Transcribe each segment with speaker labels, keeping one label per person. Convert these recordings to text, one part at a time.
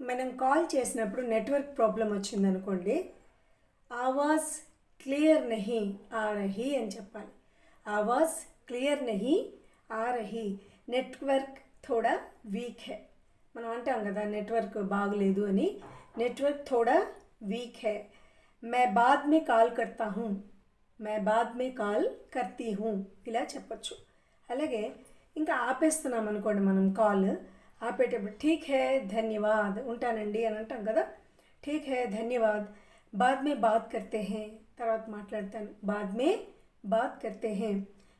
Speaker 1: మనం కాల్ చేసినప్పుడు network problem వచ్చిందనుకోండి, ఆవాజ్ క్లియర్ నహీ ఆ రహీ అని చెప్పాలి. ఆవాజ్ క్లియర్ నహీ ఆ రహీ, నెట్వర్క్ థోడా వీక్ హై. మనం అంటాం కదా నెట్వర్క్ బాగలేదు అని. నెట్వర్క్ థోడా వీక్ హై. मैं बाद में కాల్ करता हूँ, मैं बाद में కాల్ करती हूँ ఇలా చెప్పచ్చు. అలాగే ఇంకా ఆపేస్తున్నాం అనుకోండి, మనం కాల్ ఆపేటప్పుడు ఠీక్ హే ధన్యవాద్, ఉంటానండి అని అంటాం కదా. ఠీక్ హే ధన్యవాద్, బాద్ మే బాత్ కర్తే హే, తర్వాత మాట్లాడతాను, బాద్ మే బాత్ కర్తే హే,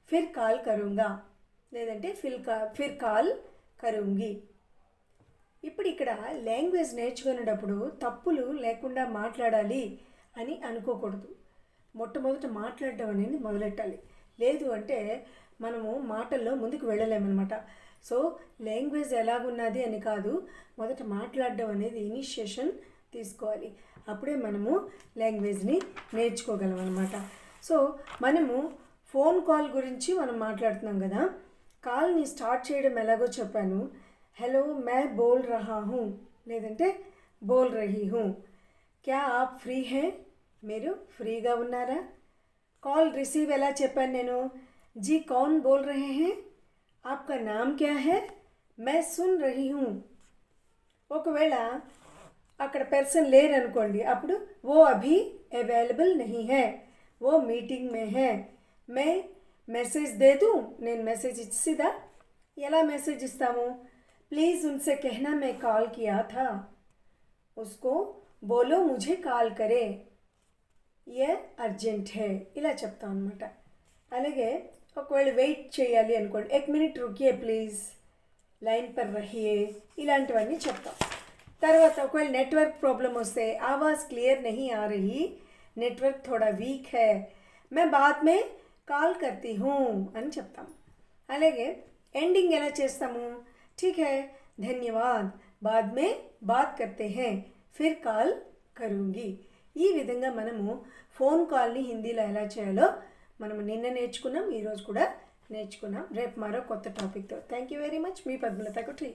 Speaker 1: ఫిర్ కాల్ కరూంగా, లేదంటే ఫిర్ కాల్ కరూంగి. ఇప్పుడు ఇక్కడ లాంగ్వేజ్ నేర్చుకునేటప్పుడు తప్పులు లేకుండా మాట్లాడాలి అని అనుకోకూడదు. మొట్టమొదట మాట్లాడడం అనేది మొదలెట్టాలి. లేదు అంటే మనము మాటల్లో ముందుకు వెళ్ళలేమన్నమాట. సో లాంగ్వేజ్ ఎలాగున్నది అని కాదు, మొదట మాట్లాడడం అనేది ఇనిషియేషన్ తీసుకోవాలి. అప్పుడే మనము లాంగ్వేజ్ని నేర్చుకోగలం అనమాట. సో మనము ఫోన్ కాల్ గురించి మనం మాట్లాడుతున్నాం కదా. కాల్ని స్టార్ట్ చేయడం ఎలాగో చెప్పాను. హలో మే బోల్ రహా హూ, లేదంటే బోల్ రహీ హూ. క్యా ఆప్ ఫ్రీ హే, మీరు ఫ్రీగా ఉన్నారా. కాల్ రిసీవ్ ఎలా చెప్పాను నేను, जी कौन बोल रहे हैं, आपका नाम क्या है, मैं सुन रही हूँ. ఒకవేళ అక్కడ పర్సన్ లేరనుకోండి, అప్పుడు वो अभी अवेलेबल नहीं है, वो मीटिंग में है, मैं మెసేజ్ दे दूँ, నేను మెసేజ్ ఇచ్చిదా. ఎలా మెసేజ్ ఇస్తాము, ప్లీज़ उनसे कहना मैं कॉल किया था, उसको बोलो मुझे कॉल करे, ये अर्जेंट है, ఇలా చెప్తాం అనమాట. అలాగే ఒకవేళ వెయిట్ చేయాలి అనుకోండి, 1 మినిట్ రుకియే ప్లీజ్, లైన్ పర్ రహియే, ఇలాంటివన్నీ చెప్తాం. తర్వాత ఒకవేళ నెట్వర్క్ ప్రాబ్లం వస్తే ఆవాజ్ క్లియర్ నహీ ఆ రహీ, నెట్వర్క్ థోడా వీక్ హై, మే బాద్ మే కాల్ కర్తీ హూ అని చెప్తాం. అలాగే ఎండింగ్ ఎలా చేస్తాము, ఠీక్ హై ధన్యవాద్, బాద్ మే బాత్ కర్తే హై, ఫిర్ కాల్ కరూంగి. ఈ విధంగా మనము ఫోన్ కాల్ని హిందీలో ఎలా చేయాలో మనము నిన్న నేర్చుకున్నాం, ఈరోజు కూడా నేర్చుకున్నాం. రేపు మరో కొత్త టాపిక్తో. Thank you very much. మీ పద్మలత కుట్రి.